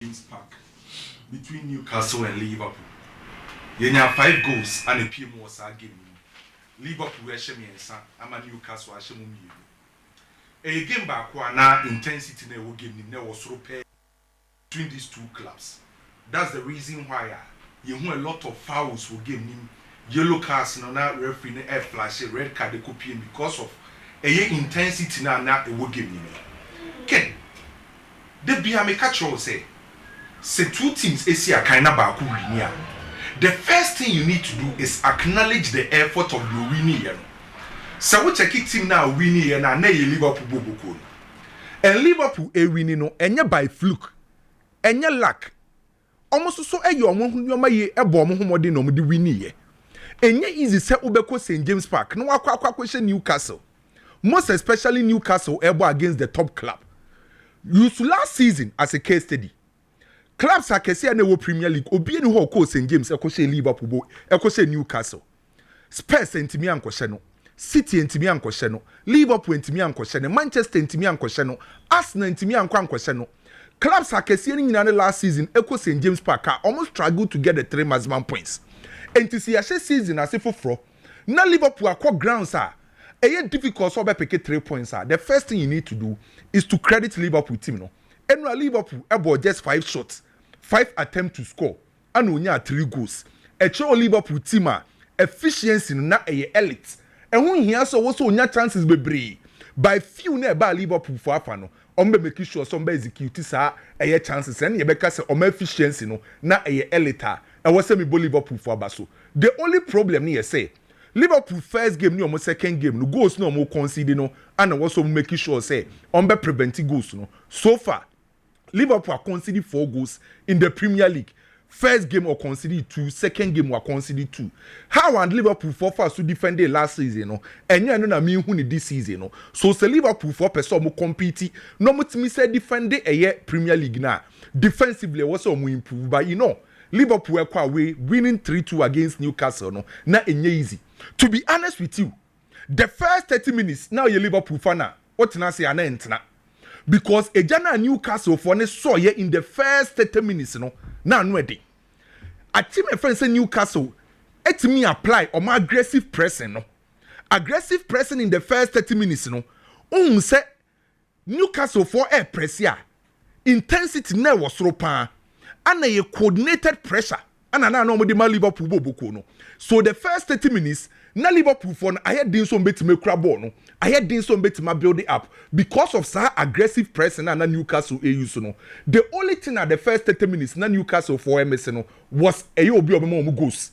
James Park between Newcastle and Liverpool. You have 5 goals and a PM was a game. Liverpool were shame and I'm a Newcastle. I shame you. A game back one intensity never game never so pair between these two clubs. That's the reason why you know a lot of fouls will game him. Yellow cards no na referee air flash red card they copy because of a intensity na a will game him. Okay. The be a catch all say two teams is here kind of back winning. The first thing you need to do is acknowledge the effort of your winning. So we check team now winning and na Liverpool bobo. And Liverpool a winning no enya by fluke. Enya luck. Almost so a your ye a bomb homody no the winning ye. Enya easy set ubeko St. James Park. No question Newcastle. Most especially Newcastle able against the top club. Used last season as a case study. Clubs are kesi na wo Premier League. Obi eni ho ko St. James ekose Liverpool ekose Newcastle. Spurs entimi ankose no. City entimi ankose no. Liverpool entimi ankose no. Manchester entimi ankose no. Arsenal entimi ankose no. Clubs are kesi ni nyina last season ekose St. James Park almost struggled to get the 3 maximum points. Entisi ya season as foforo. Na Liverpool akwa grounds are it's difficult to pick 3 points. The first thing you need to do is to credit Liverpool team. No, and Liverpool about just 5 shots, 5 attempts to score, and only 3 goals. A show Liverpool team efficiency na elite. And when he also chances be brave by few nearby Liverpool for afano. Making sure some execute a chances and Rebecca say efficiency no na elite. And what's me Liverpool for Basso. The only problem here say. Liverpool first game no almost second game no goals no more concede no and also making sure say preventing goals no. So far Liverpool conceded 4 goals in the Premier League. First game or conceded 2, second game or conceded 2. How and Liverpool for fast to defend the last season no and you know na me who this season no. So say Liverpool for person mo compete no mo timi say defend the Premier League na defensively also mo improve but you know Liverpool were away winning 3-2 against Newcastle no na enye easy. To be honest with you, the first 30 minutes now you Liverpool fan what na say anentna because a jana Newcastle for ne saw ye in the first 30 minutes no na no dey. A team a friend say Newcastle et me apply or my aggressive pressing no. Aggressive pressing in the first 30 minutes no. Say Newcastle for air press ya. Intensity na was so pan and a coordinated pressure. And I know the Liverpool bobo no. So the first 30 minutes, na Liverpool for I had done some bit to make crab no. I had done some bit to build it up because of sa aggressive pressing and Newcastle AU no. The only thing at the first 30 minutes na Newcastle for MS no was a obi obi goals.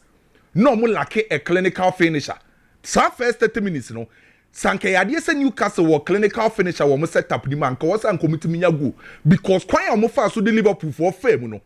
No more like a clinical finisher. Sa first 30 minutes no. Sanke yade say Newcastle were clinical finisher wo set up the man cause and committee me go because kwan am fa so the Liverpool for fame no.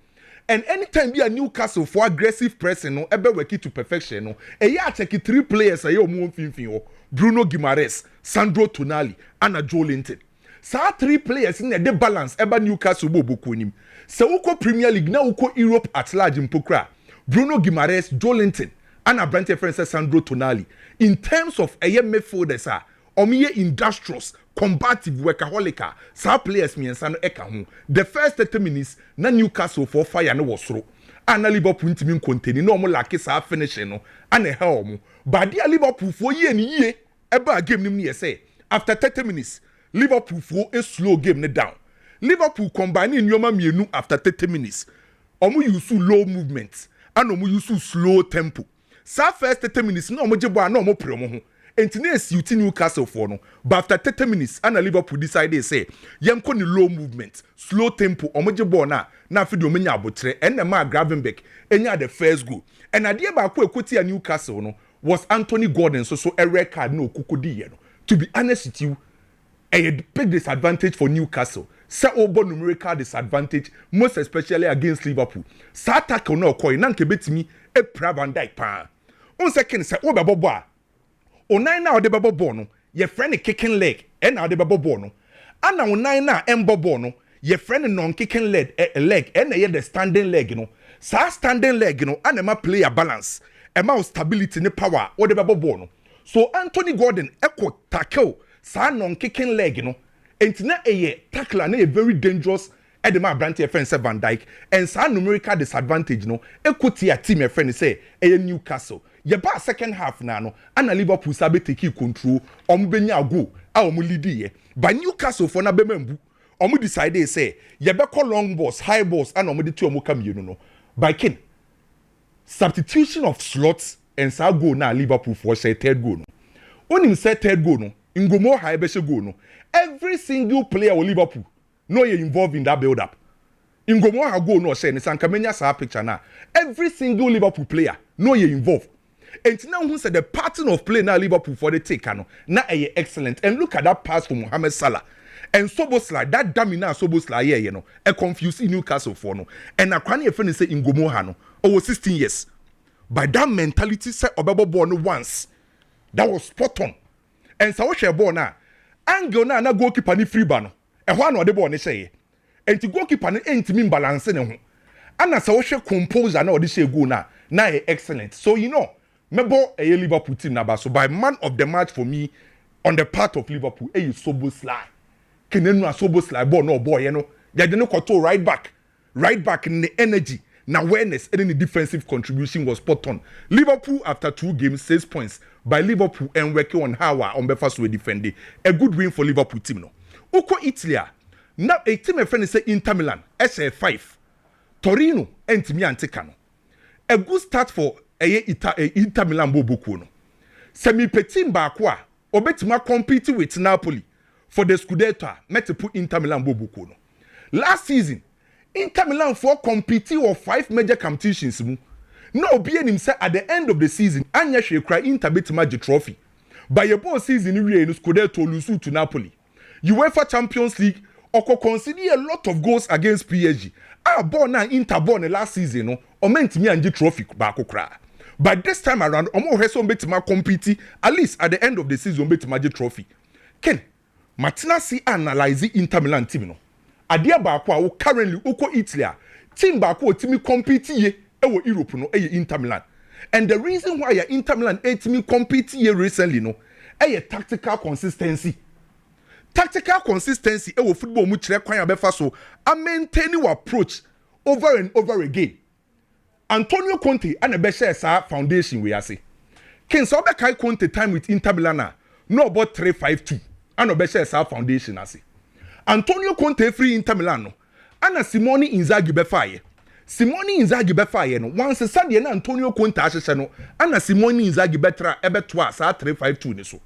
And anytime be a Newcastle for aggressive pressing, no, ebe work it to perfection, no. E ya check 3 players ayo mu finfin Bruno Guimaraes, Sandro Tonali, and Joe Linton. Sa 3 players in the balance eba Newcastle bobo konim. Se uko Premier League na uko Europe at large impokra. Bruno Guimaraes, Joe Linton, and a Brante Francis Sandro Tonali. In terms of a midfielders are omiye industrious, combative, workaholic, sa players me and san eka hu. The first 30 minutes, na Newcastle for fire no was through. And a Liverpool team containing no more like sa finishing no, and a helm. But dear Liverpool for ye eba game ni say. After 30 minutes, Liverpool for a slow game down. Liverpool combining Yoma Mienu after 30 minutes. Omu use low movements and omu use slow tempo. Sa first 30 minutes no mo jebo no mo promo. Entines you Newcastle for no, but after 30 minutes, and Liverpool decided say, Yanko ni low movement, slow tempo, omoje na fidio menya abotre, and the man Gravenbeck, enya the first goal. And idea ba ko ekuti Newcastle no was Anthony Gordon, so a red card no kukudi no. To be honest with you, a big disadvantage for Newcastle. Sa obo numerical disadvantage, most especially against Liverpool. Sa tackle no koi nanke betimi e Van Dijk pa. On second say oba Onai na ode babo bono, ye friend kicking leg, and na ode babo bono. Ana onai na embo no, ye friend non kicking leg, and ye the standing leg no. Sa standing leg no, and ma play a balance, ma stability ne power, ode babo bono. So Anthony Gordon eko tackle, sa non kicking leg no, entina tackler na a very dangerous Edema Branty friend say Van Dijk and sa numerical disadvantage no equity a team friend say Newcastle ye ba second half na no ana Liverpool sabe take control benya go a lead ye by Newcastle for na bemembu decide say ye be call long balls high balls and de two come you no by kin substitution of slots and sa go na Liverpool for say third goal no onim say third goal no Ngumoha be she goal no every single player of Liverpool no you involved in that build up. Ngumoha go no say ni sankamenya sa picture na every single Liverpool player no you involved. And now who said the pattern of play now Liverpool for the take no na excellent and look at that pass from Mohamed Salah and Soboslai that damina Soboslai here you know a confused Newcastle for no and akwani e friend say Ngumoha no over 16 years by that mentality say obebo born once that was spot on and so share ball na angle na goalkeeper ni free ba no e ho na ode ball ni say enti goalkeeper ni entimi balance ne ho ana so hwe composer na ode share goal na excellent so you know mebo a Liverpool team na ba so by man of the match for me on the part of Liverpool Soboslai kenenu Soboslai ball no boy you know they dey no control right back in the energy na awareness and the defensive contribution was spot on. Liverpool after 2 games 6 points by Liverpool and working on how on befa so defend a good win for Liverpool team no uko Italy now a team a friend say Inter Milan SA5 Torino entimi anteka no a good start for Inter Milan bobuku no semi petim ba ko a obetima compete with Napoli for the Scudetto met put Inter Milan bobuku no last season Inter Milan for competing of 5 major competitions mu no be enim say at the end of the season anya hwe kra Inter betima the trophy by your ball season we no Scudetto lose to Napoli UEFA Champions League oko consider a lot of goals against PSG ball na Inter ball last season no o mentimi anje trophy ba ko kra but this time around omo hweso betima compete at least at the end of the season betima the trophy ken matina si analyze Inter Milan team no adia ba ko a currently uko Italy team ba ko timi compete ye ewo Europe no Inter Milan and the reason why ya Inter Milan timi compete ye recently no tactical consistency ewo football mu kire kwan abefa so a maintain your approach over and over again Antonio Conte and a be share sa foundation we ase ken so be kai Conte time with Inter Milan no about 3-5-2 and be share sa foundation ase Antonio Conte free Inter Milan no ana Simone Inzaghi be faye no once sade na Antonio Conte ahyehyɛ no ana Simone Inzaghi betra ebeto sa 3-5-2 ni so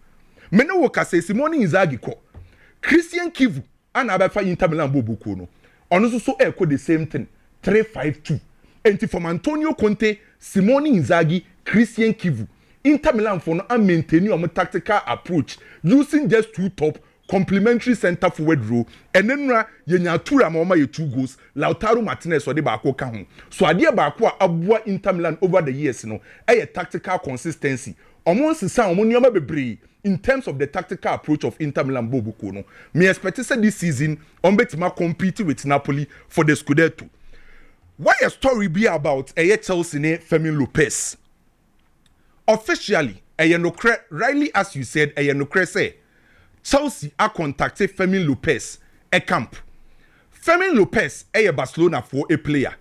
me no wo ka say Simone Inzaghi ko Christian Kivu ana be fa Inter Milan bobuku no ono so echo the same thing 3-5-2 enti from Antonio Conte Simone Inzaghi Christian Kivu Inter Milan for no maintain your tactical approach using just 2 top complementary center forward row and then yenya tura ma ye 2 goals Lautaro Martinez ode ba ko ka ho so ade ba ko abua Inter Milan over the years no tactical consistency omo sisa omo nioma bebre in terms of the tactical approach of Inter Milan bobuko no me expect say this season on betima compete with Napoli for the Scudetto. Why a story be about Chelsea ne Fermin Lopez officially nokre rightly as you said nokre say Chelsea a contacted Fermin Lopez camp. Fermin Lopez Barcelona for a player.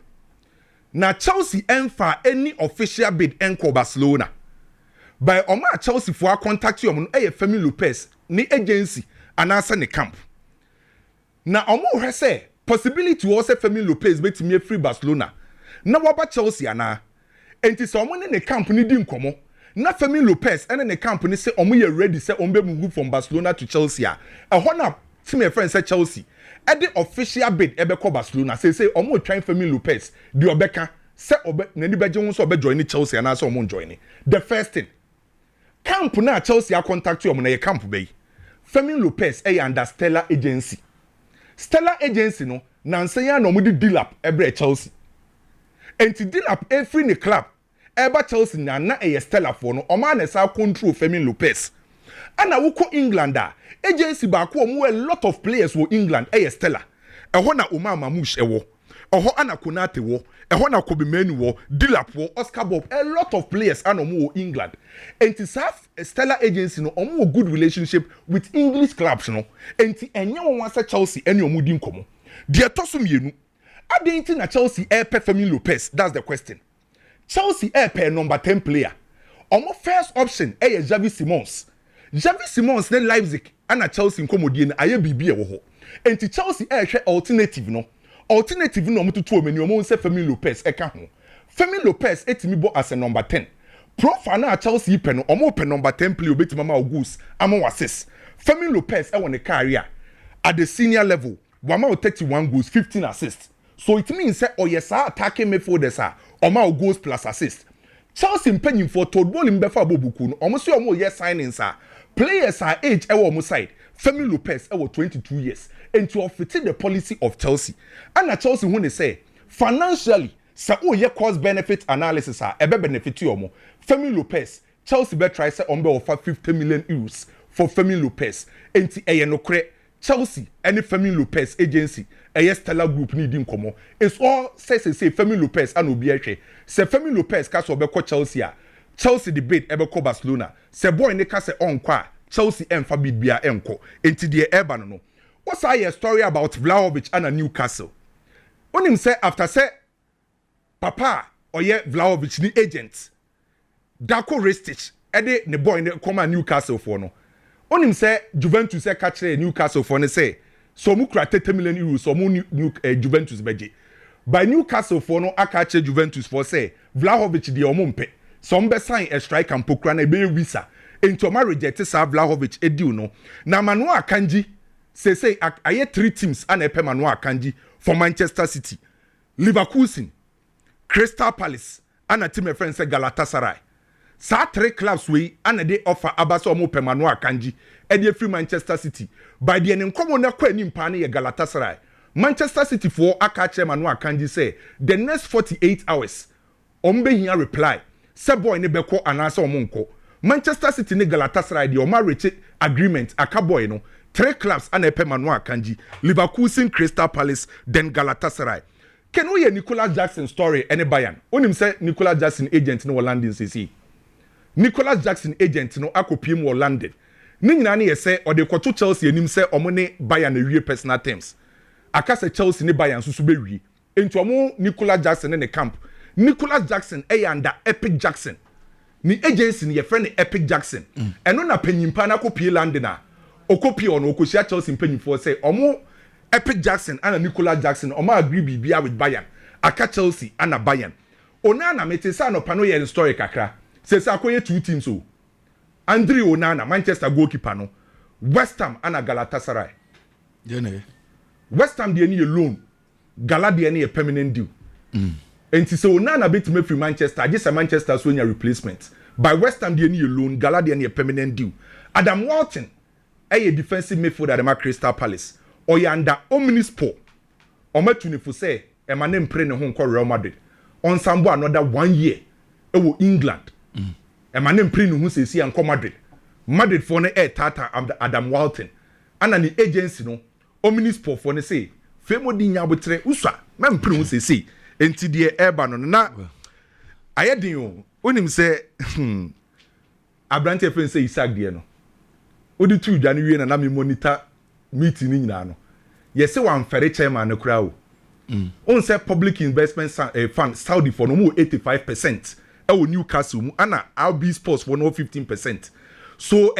Now Chelsea for any official bid enko Barcelona. By Oma Chelsea for contact you Fermin Lopez ni agency and answer the camp. Now Omo say possibility also Fermin Lopez bet me free Barcelona. Now what Chelsea ana? Enti someone in the camp ni di nkomo. Na Fermin Lopez and the company say omo ye ready say ombe move from Barcelona to Chelsea. Na team friend say Chelsea. At the official bid ebeko Barcelona say omo trying Fermin Lopez the obeka say obe nani beje won so obe join Chelsea and so omo join. The first thing camp na Chelsea contact you omo na ye camp be. Fermin Lopez under Stella Agency. Stella Agency no na nsanya na omo di deal up ebre Chelsea. And to deal up every in club Eba Chelsea na Stella for no Oma na sa control Fermin Lopez. Ana wuko England agency ba ko a lot of players wo England Stella. Eho na Omar Mamouche ewo. Eho ana Konate wo. Eho na Kobe Menu wo. Dilap wo. Oscar Bob. A lot of players ana wo England. And to have Stella agency no omo good relationship with English clubs no. And ti enye won say Chelsea ene omo di nkomo. Dear Tosu Mienu, I didn't na Chelsea air Fermin Lopez. That's the question. Chelsea air number 10 player. Omo first option Javi Simons. Javi Simons ne Leipzig and Chelsea Nkomodi na aye bibi e wo ho. Enti Chelsea hwe alternative no. Alternative no mo tutu omeni omo se Fermin Lopez eka ho. Fermin Lopez etimi bo as a number 10. Profile na Chelsea pe no omo pe number 10 player obeti mama goals ama assist. Fermin Lopez e won a career at the senior level. Wama 31 goals, 15 assists. So it means say oyesa attacking midfielders are oma goals plus assists. Chelsea penning for told ball in befa bobuku no omo say omo yes signings are players are age e omo side. Fermin Lopez e 22 years and to fit the policy of Chelsea. And na Chelsea when they say financially say ye cost benefit analysis are ebe benefit you omo. Fermin Lopez Chelsea be try say ombe offer 50 million euros for Fermin Lopez. Enti eye no kre Chelsea any Fermin Lopez agency a Stella Group needing komo. It's all say Fermin Lopez and obi ehwe. Say Fermin Lopez ka so be ko Chelsea a. Chelsea debate ebe ko Barcelona. Say boy ne ka say on kwa Chelsea emfa bid bia enko. Enti de eba no. What's our story about Vlahovic and Newcastle? Onim say after say papa oye Vlahovic ni agent. Dako Restich ede ne boy ne come Newcastle for no. Onim say Juventus say catch Newcastle for ne say so mu kra 30 million euros so mu Juventus beje. By Newcastle for no aka catch Juventus for say Vlahovic de omompe. Some be sign a striker mpokra na be visa. Ento ma reject sa Vlahovic ediu no. Na Manu Akanji say aye 3 teams and epe Manu Akanji for Manchester City. Liverpool, Crystal Palace and a team of friends say Galatasaray. Sa 3 clubs we and they offer abaso mo Manu Akanji e dey free Manchester City. By the end nkomo na kwa ni mpa na Galatasaray. Manchester City for aka Manu Akanji say the next 48 hours ombe hia reply. Say boy ne beko anasa omonko. Manchester City ne Galatasaray the oma reach agreement aka boy no 3 clubs and epe Manu Akanji. Liverpool, Crystal Palace, then Galatasaray. Can we hear Nicolas Jackson story any Bayern? Onim say Nicolas Jackson agent no London CC. Nicolas Jackson agent no akopie mu London. Ni nyina na ye say o de kwoto Chelsea anim say omo ne Bayern na wie personal terms. Aka say Chelsea ne Bayern susu be wie. Enti omo Nicolas Jackson ne camp. Nicolas Jackson under Epic Jackson. Ni agency ni ye friend Epic Jackson. Eno na panyimpa na kopie London a. Okopie ono okosia Chelsea panyimfo say omo Epic Jackson and Nicolas Jackson omo agree bibia with Bayern. Aka Chelsea and Bayern. Onana mete sa no pano ye story kakra. Say akoye 2 teams o. Andre Onana Manchester goalkeeper no. West Ham and Galatasaray. West Ham dey any loan. Gala dey any permanent deal. Enti say Onana bet me free Manchester, just a Manchester so nya replacement. By West Ham dey any loan, Gala dey any permanent deal. Adam Walton a defensive midfielder at Crystal Palace. Oyanda Omnisport. Omatuni for say e ma nem pre ne ho nko Real Madrid. On sambo another 1 year. E wo England. E ma nem pre ne ho sesi anko Madrid. Madrid for ne tata Adam Walton. Ana ni agency no Omnisport for ne say femo di nya botre uswa mem pre ho sesi. Enti de eba no na ayedin o. Onim say Abrante fen say Isaac de no. Odi tu dwane wie na me monitor meeting ni nyina no. Yes, one ferry chairman no kra o. On say public investment fund Saudi for no more 85%. E wo Newcastle mu ana RB Sports for no 15%. So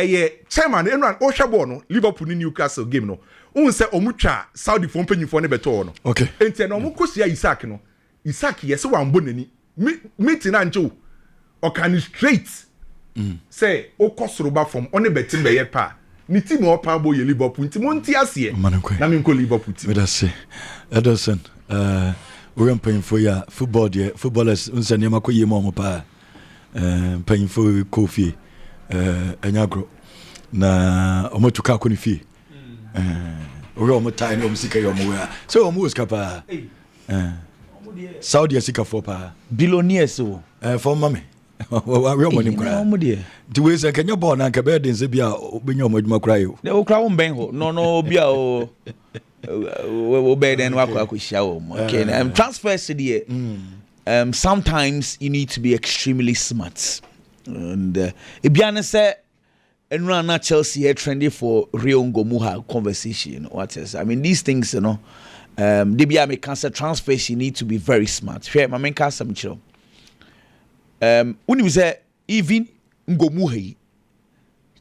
chairman enran o hwebo no Liverpool ni Newcastle game no. On say omutwa Saudi for mpanyimfo ne beto no. Okay. Enti na omukosia Isaac no. Isaac yes one bonani. Meeting anjo. O can straight. Say o kosoroba from one betim be ye pa. Ni team o pa bo ye Liverpool team onti ase na me nko Liverpool team. Me da say Ederson we am paying for ya footballers unsa ne makoye mo pa paying for Kofi Enyagro na omotuka ko ni fie we o motai no musika yo mo ya so o mu skapa Saudi sika for pa billionaires o for mama we o money kra the way say kenya born na ka be den se bia obenya omoduma kra yo de o kra wo ben ho no bia o be den wa kwa hia o okay transfers the sometimes you need to be extremely smart and e bia na say enra na Chelsea are trending for real Ngumoha conversation what is I mean these things you know Debia me cancer transfers, you need to be very smart. Share my main cancer, Michel. When you say even Ngumoha,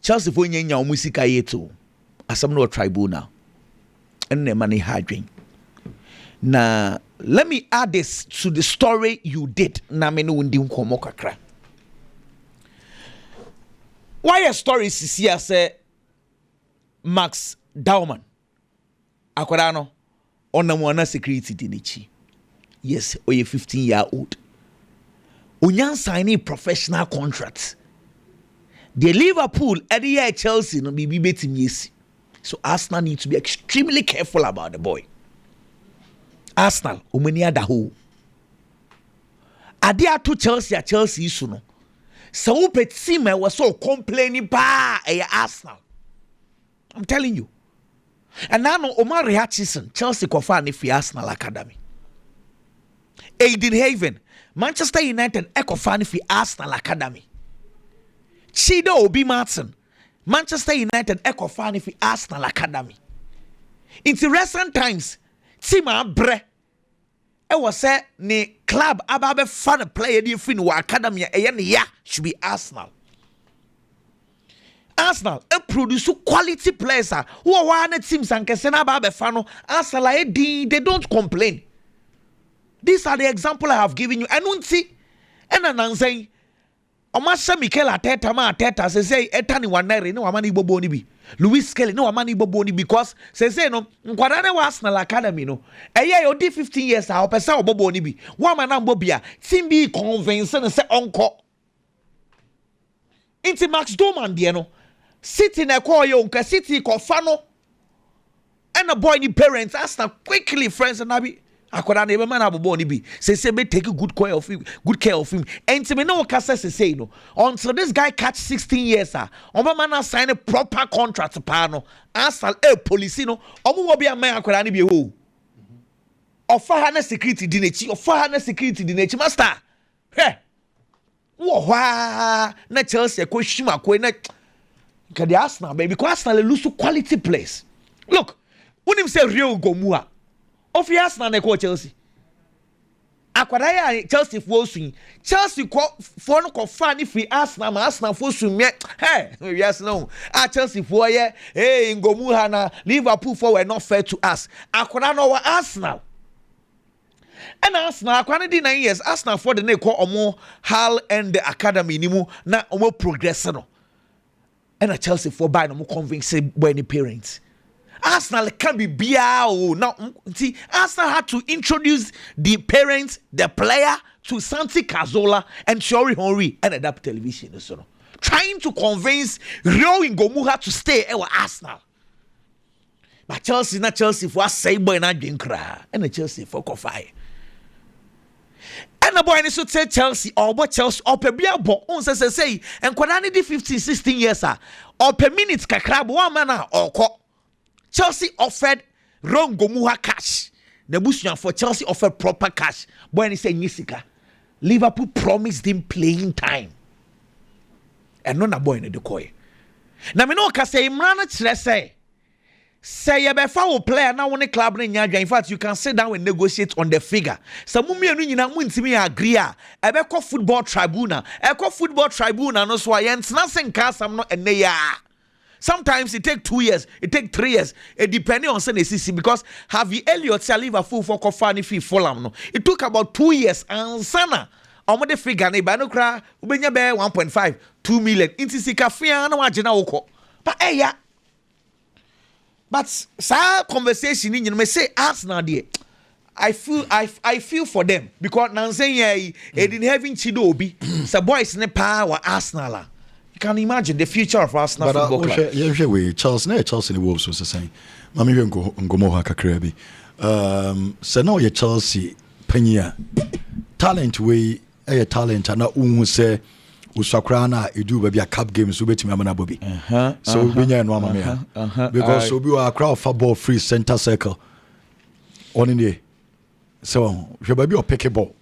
Chelsea for Yenya Musika Yeto, as some no tribunal, and the money hydring. Now, let me add this to the story you did. Na me no undi nkomo kakra. Why a story is here say Max Dauman akwara no onamwana security dinichi. Yes, oye 15-year-old. Onyan signing professional contracts. The Liverpool at the Chelsea no be betim yes. So Arsenal need to be extremely careful about the boy. Arsenal omani adaho. Ade ato Chelsea issue no. So who pet team was so complaining ba Arsenal. I'm telling you. And now Omar Hutchison, Chelsea kofa ni fi Arsenal Academy. Aiden Haven, Manchester United ekofa ni fi Arsenal Academy. Chido Obi Martin, Manchester United ekofa ni fi Arsenal Academy. In the recent times, team abre e was say ni club ababe fan player di fi no academy should be Arsenal. Arsenal produce quality players who are one teams and kesena ba be fano Arsenal they don't complain. These are the example I have given you. I don't see and I'm saying Omasha Mikel Arteta say etani wanere no amani bobo ni bi Luis Kelly no amani bobo ni because say no nkwadane wa Arsenal Academy no eye odi 15 years a opesa obobo ni bi wa manambo bia team bi convince no say onko inti Max Doman de no City na call you unka City ko fano and a boy ni parents Arsenal quickly friends and abi akoda na be man abobo ni bi say be take good care of him and me no kasa say no until this guy catch 16 years oba man sign a proper contract pa no Arsenal police no omo wo bia man akoda ni bi ho offer ha na security di nechi master he wo hwa na Chelsea ko hwima ko na the Arsenal baby because Arsenal lose to quality players. Look, when him say real Ngumoha of Arsenal na ko Chelsea akwada Chelsea for swing Chelsea for no ko fan if Arsenal for swing hey we Arsenal Chelsea for hey Ngumoha na Liverpool for were not fair to us akwada no Arsenal and Arsenal akwada di 9 years Arsenal for the na ko omo Hal and the academy ni mu na omo progress no and a Chelsea for buy no convince any parents. Arsenal can be biao. Now, see, Arsenal had to introduce the parents, the player to Santi Cazorla and Thierry Henry and adapt television. So, trying to convince Rio Ngumoha to stay at Arsenal. But Chelsea, not Chelsea for say boy na dinkra, and a Chelsea for coffee. And the boy needs to say Chelsea or what Chelsea or per beer bo on say and Kwanani di 15-16 years or per minutes kakrab 1 man or Chelsea offered wrong Ngumoha cash. The Bushian for Chelsea offered proper cash. Boy he say Nisika. Liverpool promised him playing time. And no na boy in the koi. Na me no ka say Imran say you be foul player now when club in fact you can sit down and negotiate on the figure. Some nyina agree a football tribunal. Football tribunal no so yent nothing cast some no and sometimes it take 2 years, it take 3 years. It depending on CC because Harvey Elliott say Liverpool for Kofani fee Fulham no. It took about 2 years and sana the figure ne ba no kra ubenya be 1.5 2 million. Inti sika fia na wagena woko. But but sa conversation in me say Arsenal there. I feel for them because now saying they didn't having Chido Obi. So boys ne power Arsenal. You can imagine the future of Arsenal football club. Yeah, we Chelsea the Wolves was saying. Mami Ngumoha kakra bi. So now you Chelsea penya talent we talent and na say usakra na edu ba bia cup games so betimi amana bobi so benya no amame because obi wa crowd football free center circle on in there so je ba bi o pick ball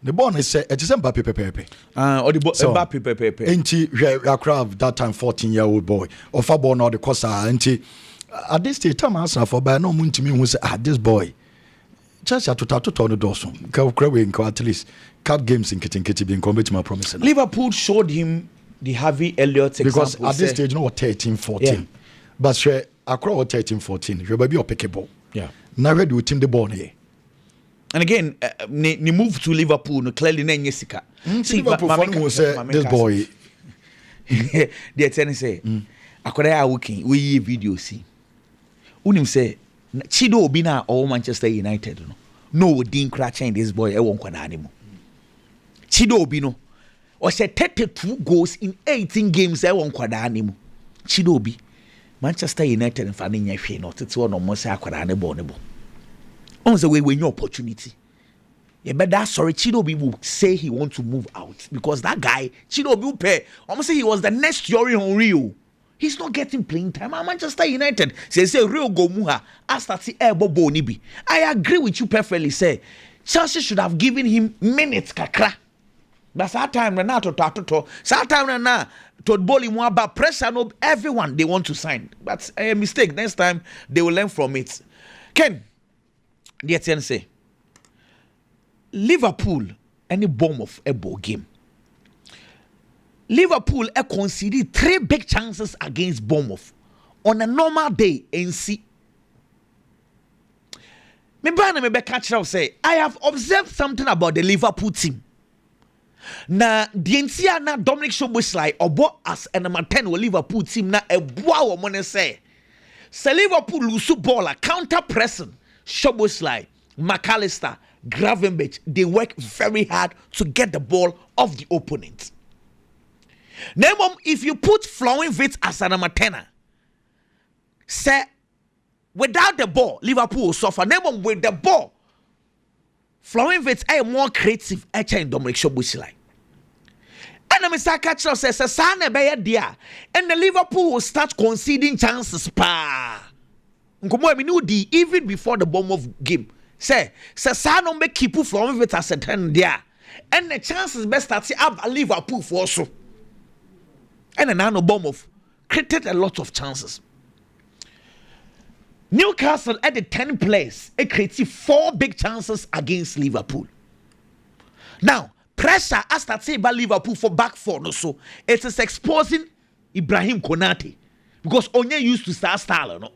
the ball is say it is Mbappe pepe or the Mbappe pepe enti je crowd that time 14-year-old boy or football now the course enti at this stage, time answer for by no moon to me who say, this boy. Chelsea to on the dorsum. At least cup games in Kitty being committed to my promise. Liverpool showed him the Harvey Elliott example. Because at this stage, 13-14. Yeah. But Accra 13-14. You're baby or pickable. Yeah. Now ready with him the ball here. And again, ni move to Liverpool, no clearly na Jessica. See, Liverpool will say this boy. The tennis say, Akoda working. We video see. Unim say, Chido Obina or Manchester United. No, Dean Cratching this boy. I won't quite anymore. Chido Obino. Or said 32 goals in 18 games. I won't quite anymore. Chido Obi. Manchester United and finding your fear not to one or more sacred and on the way when your opportunity. Yeah, but that's sorry, Chidobe will say he wants to move out because that guy, Chidobe will pay. Almost say he was the next Yori on Rio. He's not getting playing time. Manchester United say Rio Ngumoha as that the elbow bonibi. I agree with you perfectly. Say Chelsea should have given him minutes kakra. But that time Renato Tatoto, that time Renato Boli Mwaba pressure no everyone they want to sign. But a mistake. Next time they will learn from it. Ken, the TN say Liverpool any bomb of a ball game. Liverpool conceded 3 big chances against Bournemouth on a normal day in C. Me catch out say I have observed something about the Liverpool team. Na dientia na Dominic Szoboszlai obo as a number 10 with Liverpool team na eboa wo mo ne say Liverpool lose ball counter pressing Szoboszlai, McAllister, Gravenberch, they work very hard to get the ball off the opponent. Now, if you put Flowing-Wirtz as a number 10, say without the ball, Liverpool will suffer. Now, with the ball, Flowing-Wirtz are more creative in Dominic Szoboszlai. And the Mr. Catcher says, "Sana be there," and the Liverpool will start conceding chances. Ngumoha minudi even before the Bournemouth game. Say Sana make keep Flowing-Wirtz as a 10 there, and the chances best start up Liverpool for also. And then now Bournemouth created a lot of chances. Newcastle at the 10th place, it created 4 big chances against Liverpool. Now, pressure as that say by Liverpool for back 4 no so it is exposing Ibrahim Konate because Onye used to start style no.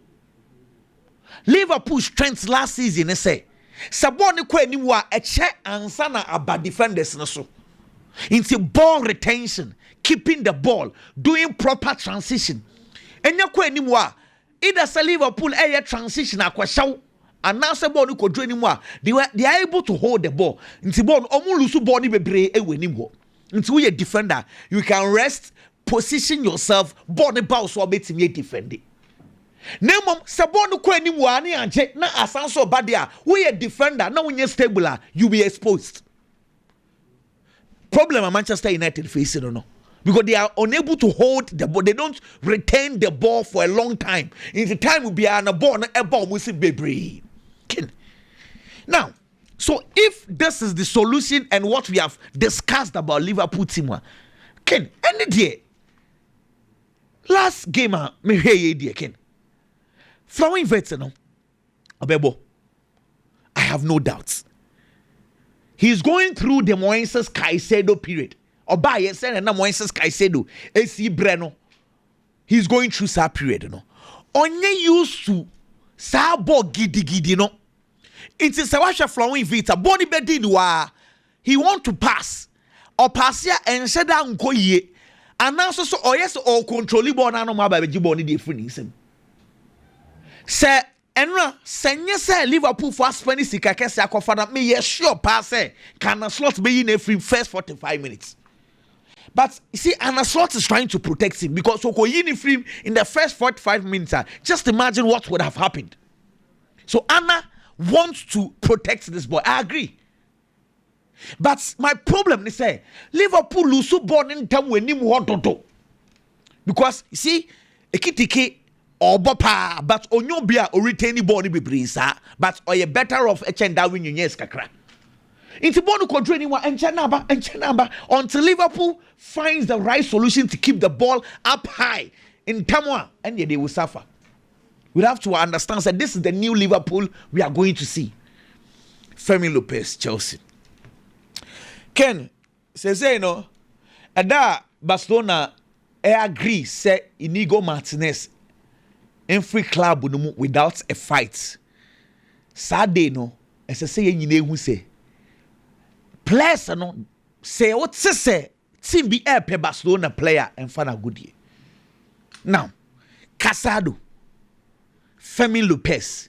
Liverpool's strength last season say Saboni ko animwa a check ansa na aba defenders no so. Into ball retention, keeping the ball, doing proper transition. Enya ko animwa either say Liverpool air transition akwashaw and now say ball no ko do anymore. They are able to hold the ball. Into ball omu lusu ball ni bebre e wenim ho. Into we a defender, you can rest, position yourself, ball the ball so betimi defend it. Nemom sabonu ko anim wa ani anje na asanso badia we a defender na we stable you be exposed. Problem at Manchester United facing no because they are unable to hold the ball, they don't retain the ball for a long time. In the time will be on a ball na a ball we see bebre. Now, so if this is the solution and what we have discussed about Liverpool team, Ken, any day last game me hear you Ken. Flowing-Wirtz, no, Abebo, I have no doubts. He's going through the Moises Caicedo period. Oba yesen and Moises Caicedo, AC Breno. He's going through that period, no. Onye used to sabo gidi, no. It is a washer Flowing-Wirtz, body bedinwa. He want to pass. Or pass ya and shut down koye. And now so yes or control libon no maba bejiboni different. Say enra senye say Liverpool for spend sika kese akofa na me ye sure pass can a slot be in every first 45 minutes. But you see Anna Slot is trying to protect him because Okoyini free in the first 45 minutes. Just imagine what would have happened. So Anna wants to protect this boy. I agree. But my problem is say Liverpool lose born in time when him what because you see Ekitike or Bopa, but Onyobia or retaining body be brisa, but or you better off a chenda win yes kakra. Into Bono controlling one and Chanaba until Liverpool finds the right solution to keep the ball up high in Tamwa, and yet they will suffer. We have to understand that this is the new Liverpool we are going to see. Fermin Lopez, Chelsea. Ken says, you know, and that Barcelona agree say Inigo Martinez in free club without a fight. Saturday no, as I say, you know, say players no say what say team be a Barcelona player and find a good year. Now, Casado, Fermin Lopez,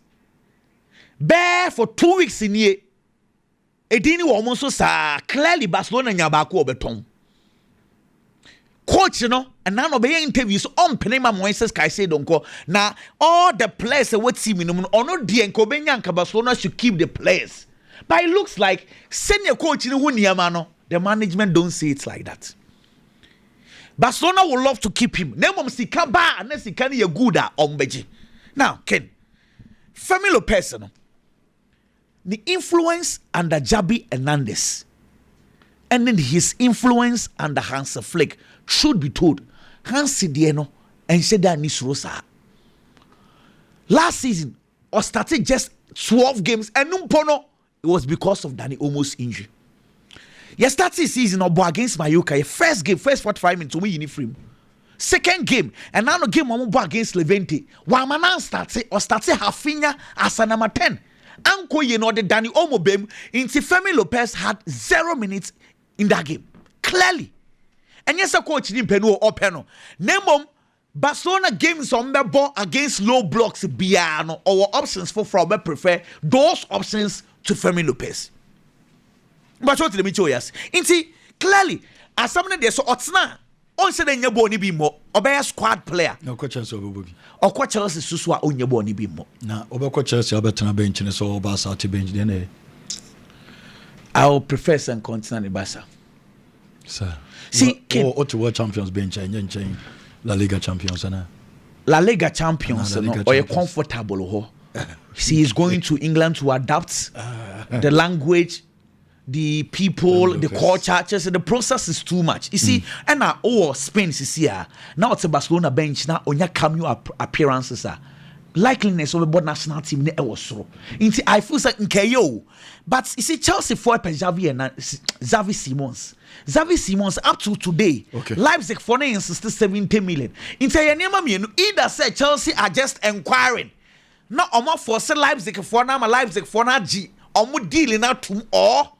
bear for 2 weeks in year. It didn't almost so clearly Barcelona Yabaku beton. Coach, you know, and none of the interviews on Penema Moises Kaise don't go. Now, all the players what team in or no Dienko Barcelona should keep the players. But it looks like senior coach in Wuniamano, the management don't see it like that. Barcelona would love to keep him. Nemo Sikaba unless he can be a good ombeji. Now, Ken, Fermin Lopez, no. The influence under Javi Hernandez and then his influence under Hans Flick should be told. Hans Dieno and Sheda Nisrosa. Last season, or started just 12 games and Numpono, it was because of Danny Olmo's injury. Yes, started season or against Mallorca. First game, first 45 minutes to win uniform. Second game, and now no game against Levante. Wamana started Hafinha as a number 10. Anko you know the Danny Olmo bem into Fermin Lopez had 0 minutes in that game. Clearly. And yes, a coach didn't pay or penal. Name Barcelona games on the ball against low blocks Biano or options for Frauber prefer those options to Fermin Lopez. But what let me show you? Inti clearly as someone there so otsna on said in your body be more or squad player. No questions over Boogie. Or quite Chelsea Suswa on your body be more. Now, over Chelsea, Albertina bench and so Barca to bench DNA. I'll prefer some continent Barca. Sir. See, or to world champions bench and chain La Liga champions. La Liga champions or a comfortable ho. See, he's going to England to adapt the language, the people, the culture. Just the process is too much. You see, and now Spain is here. Now it's a Barcelona bench. Now on your cameo appearances are likeliness of the national team. Ne was so. I feel like Nkayo, but you see Chelsea for Xavi and Xavi Simons. Xavi Simons up to today. Okay. Leipzig for insist 70 million. Either say Chelsea are just inquiring. No, I'm not for Leipzig for now. Leipzig for now. G. I'm dealing out to or.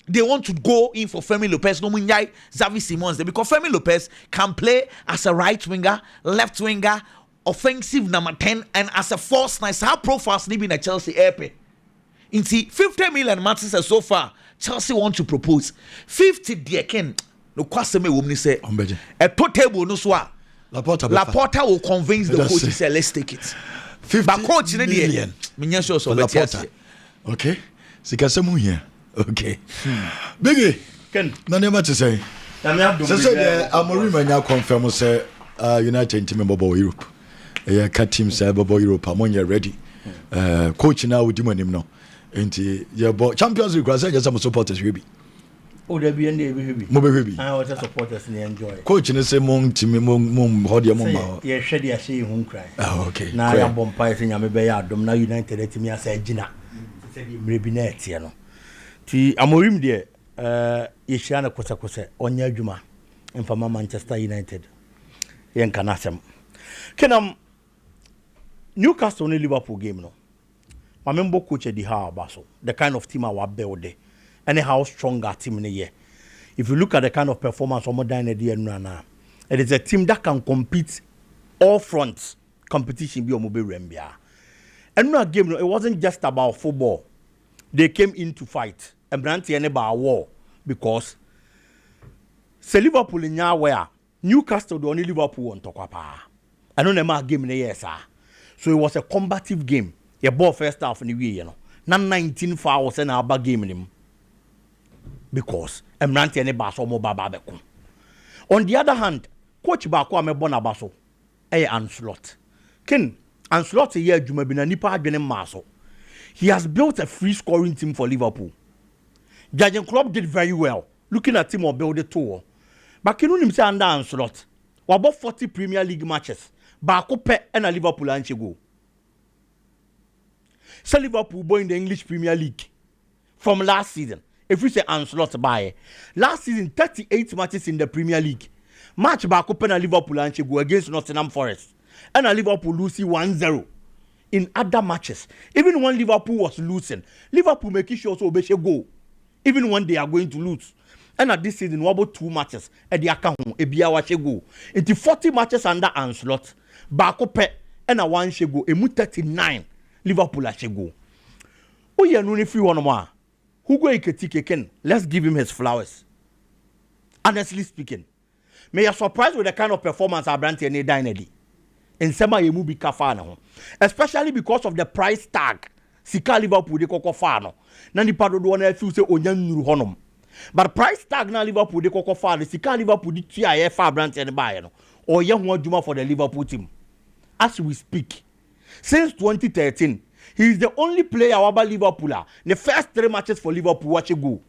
They want to go in for Fermin Lopez, no Munyai, Xavi Simons. Because Fermin Lopez can play as a right winger, left winger, offensive number 10, and as a false nine. How profiles living at Chelsea airpay. In 50 million matches so far, Chelsea want to propose 50 dear Ken. No kwaseme woman say a table no swa. Laporta will convince the coach to say let's take it. 50 coach million. Laporta. Okay. Sikasemu here. Okay. Biggie, Ken, no name to say. So Amorim now confirm say United team member Europe. Yeah, cat team say Bobo Europe among you ready. Coach now with him no. Enti yeah, but Champions League say just some supporters will be. Oh, there be any baby. Mo baby. I was supporters and enjoy. Coach ni say mong team mong hold your mom. Yeah, shady I see home cry. Oh, okay. Now I am bompire saying I'm be adom now United team ya say Gina. Say maybe net you know. Ti Amorim de yehia na kwasa onya adwuma mfama Manchester United yen kanasem kenam Newcastle and Liverpool game no my member coach Eddie Howe baso the kind of team I build and how strong that team in a year. If you look at the kind of performance of modern idea now, it is a team that can compete all fronts competition be omobe rembia. And no game it wasn't just about football. They came in to fight. And Branty and about war because say Liverpool in where Newcastle the only Liverpool on Tokapa. I don't know game in the year, sir. So it was a combative game. Your ball first half in the way, you know. Not 19 fouls and our bad game in him. Because Branty and about so mobile. On the other hand, Coach Bakwa me Bonabaso, Anslot. Ken Anslot a year Jumabina Nipa Benem Maso. He has built a free scoring team for Liverpool. Jurgen Klopp did very well. Looking at him or build a tour. But can you say under Anslot? About 40 Premier League matches. Bakope and a Liverpool and go. So Liverpool boy in the English Premier League from last season. If we say Ancelotti buy last season 38 matches in the Premier League. Match back open at Liverpool and go against Nottingham Forest. And Liverpool losing 1-0 in other matches. Even when Liverpool was losing, Liverpool making sure so obey goal. Even when they are going to lose. And at this season, we about 2 matches at the account, a biawache go. Into 40 matches under Ancelotti, back up and a 1 go, a 39 Liverpool at go. Oh, yeah, no, if you want more. Who go Ekitike Ken? Let's give him his flowers. Honestly speaking, may you surprised with the kind of performance I brought in Dynedy. In summer, you move kafana, especially because of the price tag. Sika Liverpool de koko fano. Nani pado do wana feel say onyan nuru honum. But price tag na Liverpool de koko fano. Sika Liverpool di tia fa brand and buy no. Or ye ho adwuma for the Liverpool team. As we speak, since 2013, he is the only player about Liverpool. The first 3 matches for Liverpool watch go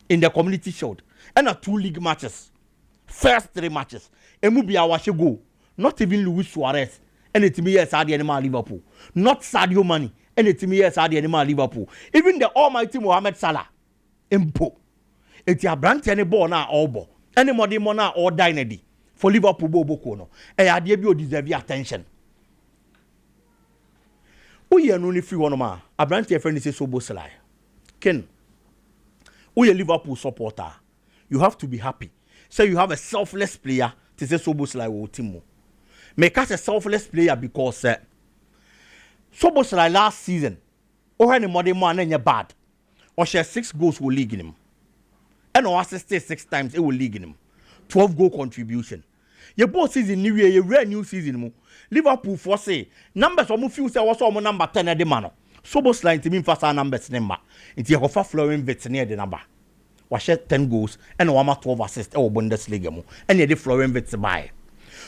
in the Community Shield and 2 league matches. First 3 matches. Emubia watch go. Not even Luis Suarez. And it's me yes at the animal Liverpool. Not Sadio Mane. And it's me yes at the animal Liverpool. Even the almighty Mohamed Salah. Impo. It's a brand any ball now all ball. Any more demona or Dynedy. For Liverpool Bobo Kono. And I deserve your attention. We are only free one ma. A brand your friend is so bossly. Ken. We are Liverpool supporter. You have to be happy. So you have a selfless player to say so bossly with Timo. Make us a selfless player because Soboslai last season, or any more man and bad, or share 6 goals will league in him, and or assisted 6 times it will league in him, 12 goal contribution. Your both season new year, your rare new season. Liverpool for say numbers or few say was almost number 10 at the man. Soboslai to mean fast numbers number. It's your offer flowing vets near the number. Was share 10 goals and 12 assists or Bundesliga, and yet the flowing vets buy.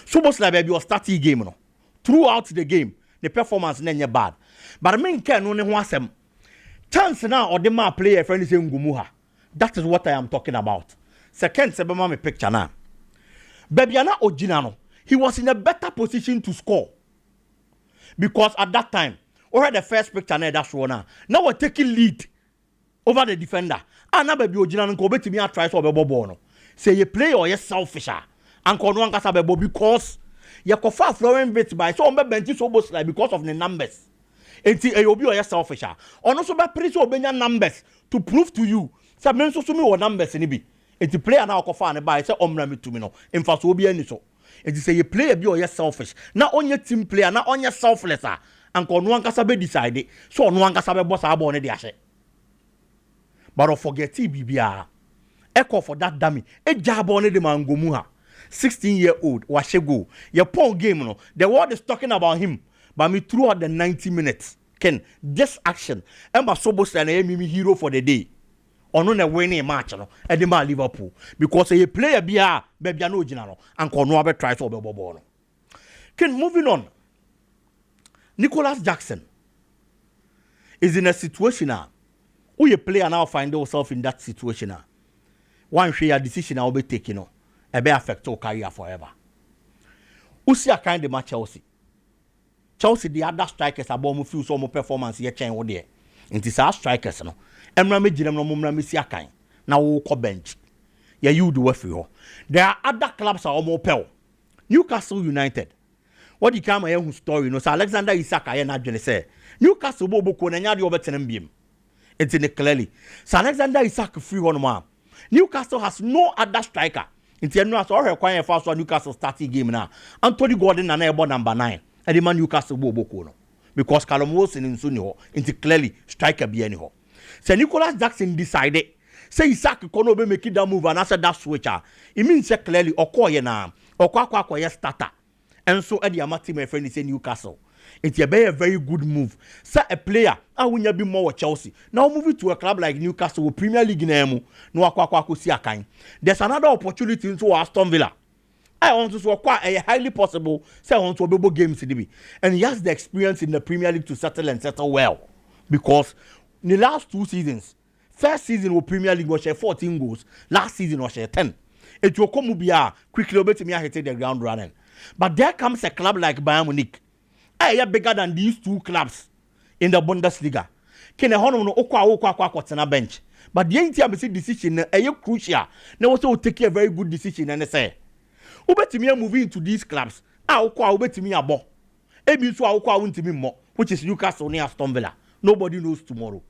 So much like baby was starting game no. Throughout the game, the performance nenya bad. But I mean can only one some chance now or the man player friend is Ngumoha. That is what I am talking about. Second sebema me picture now. Bebiana Ojinano, he was in a better position to score. Because at that time, already the first picture now that's one now. Now we're taking lead over the defender. And now baby Ojinano go to me and try to be say you play or you selfish. And Konwan Kasabebo because you can far flowing bits by so bench so much like because of the numbers. And you'll be selfish. On also by pretty so many numbers to prove to you. Some men so me what numbers in be. And to play an alcohol and buy say omrami to me no. In fact, will be any so. And to say you play a be selfish. Not on your team player, not on your selfless. And Konwan Kasabe decided so on one Kasabe boss abone the ashe. But don't forget TBBR. Echo for that dummy. A job on the man Ngumoha. 16-year-old Washego. Your poor game, no. The world is talking about him. But me throughout the 90 minutes, Ken, this action, Emma Sobos and a hero for the day. On a winning match, no, at the man Liverpool. Because a player be a baby no general and Cornwall tries to be. Ken, moving on. Nicholas Jackson is in a situation now. Who a player now find yourself in that situation now. One share decision I'll be taking on. Ebe affect your career forever. Usi a kind of match Chelsea. Chelsea the other strikers are born feel some performance here change over there. It is our strikers no. Emra me jirem no mumra me si akan. Na wo ko bench. Ya you do work for you. There are other clubs are almost pel. Newcastle United. What you come here who story no. So Alexander Isak aye na dwene say. Newcastle bo ko na nya de obetenem biem. It's in clearly. So Alexander Isak free one man. Newcastle has no other striker. Inti enu aso require first one Newcastle starting game now. Anthony Gordon na ebo number 9. And the man Newcastle bo no. Because Callum Wilson in Sunni ho. Inti clearly striker be any ho. So Nicholas Jackson decided say Isaac kono be make that move and answer that switcher. It means say clearly okoye na okwa starter. And so Eddie Amati my friend is in Newcastle. It's a very good move. Say a player, I will be more with Chelsea. Now move it to a club like Newcastle with Premier League name. No there's another opportunity into Aston Villa. I want to acquire a highly possible say I want to be games in the and he has the experience in the Premier League to settle well. Because in the last 2 seasons, first season with Premier League was 14 goals, last season was 10. It will come to quickly over to me I take the ground running. But there comes a club like Bayern Munich. Bigger than these 2 clubs in the Bundesliga. Can a honor no okwa bench. But the NTM decision is crucial. Now also take a very good decision and say, Ubetimi moving into these clubs. Ubetimi abo. Ebi so akwa wuntimi more, which is Newcastle near Aston Villa. Nobody knows tomorrow.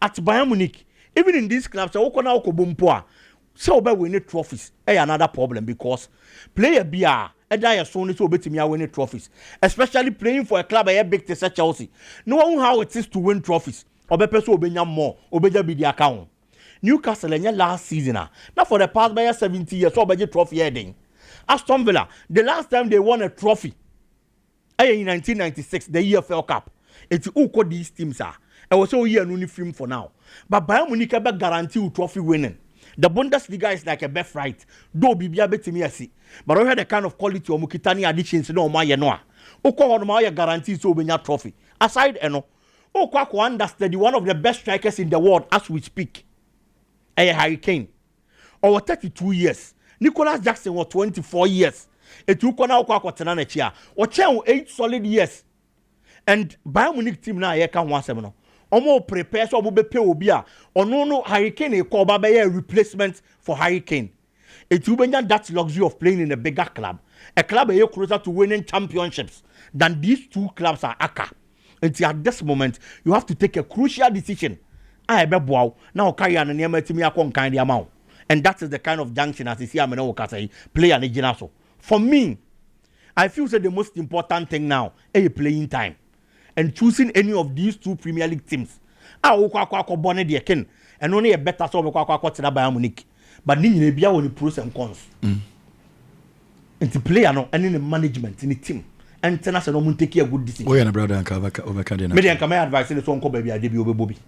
At Bayern Munich, even in these clubs, okona okobompo so be win trophies. Another problem because player BR Eda so ni so obetimi win trophies, especially playing for a club big to Chelsea. No one how it is to win trophies. Obepe so obenya more, obeja be the account. Newcastle last season now for the past 70 years so obeja trophy heading. Aston Villa, the last time they won a trophy in 1996, the EFL Cup. It's who called these teams are. I was so here no film for now. But Bayern Munich have guarantee trophy winning. The Bundesliga is like a birthright. Though Bibia betimi asi. But I had the kind of quality of Mukitani additions no ma ye no. Oko on my guarantee so benya trophy. Aside eno, Oko understand one of the best strikers in the world as we speak. Harry Kane. Over 32 years. Nicholas Jackson was 24 years. It took on our quarter next year. Or 8 solid years. And Bayern Munich team now here can once no. Omo prepare so be pay obia. Or no Harry Kane e call a replacement for Harry Kane. It will be that luxury of playing in a bigger club. A club a closer to winning championships than these two clubs are aka. Until at this moment, you have to take a crucial decision. I be wow. Now carry an near me akon kind amount. And that is the kind of junction as you see I'm play an agent. For me, I feel that the most important thing now is playing time. And choosing any of these two Premier League teams. Bonnet the ken and only a better so Bayern Munich. But ni be only pros and cons. And to play and in the management in the team. And tell us no take a good decision. We are brother and over Median can advice in the song baby a debut over Bobby.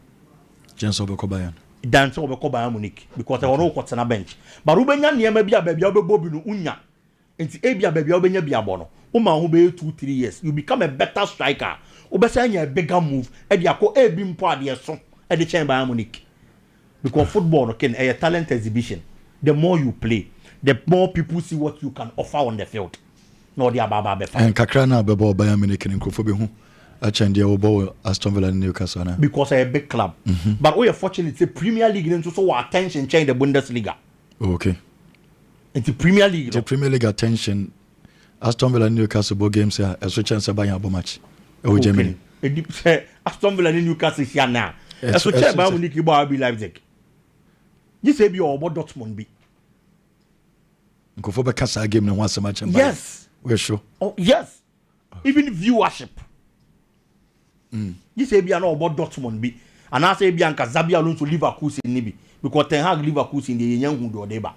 Chance over Bayern. Dance over Bayern Munich because I want no what's on a bench. But Rubenya near maybe a baby over Bobby no unya. And to Abia baby obenya biabono. Uma who be 2-3 years. You become a better striker. Obesanya a bigger move. Ediako a bim party so at the chamber Bayern Munich. Because football can a talent exhibition. The more you play, the more people see what you can offer on the field. No dia baba be and Kakrana be ball Bayern Munich in Kofobe hu. A change the ball Aston Villa and Newcastle now. Because a big club. But we are fortunate the Premier League into so attention change the Bundesliga. Okay. It's the Premier League. The Premier League attention Aston Villa and Newcastle ball games here a chance to buy a match. Oh Germany. Aston Villa and Newcastle here now. As we check Bayern Munich about be Leipzig. You say be about Dortmund be. Kofobe Casa game no once a match. Yes. We're sure. Oh yes. Even viewership. You say be an about Dortmund be. And I say be an Kazabia Alonso Liverpool in Nibi. Because Ten Hag Liverpool in the young who do deba.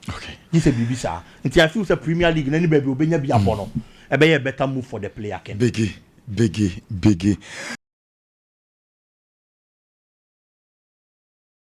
Okay. You say BBC. Until I feel the Premier League and anybody will be a bono. A better move for the player. Biggie.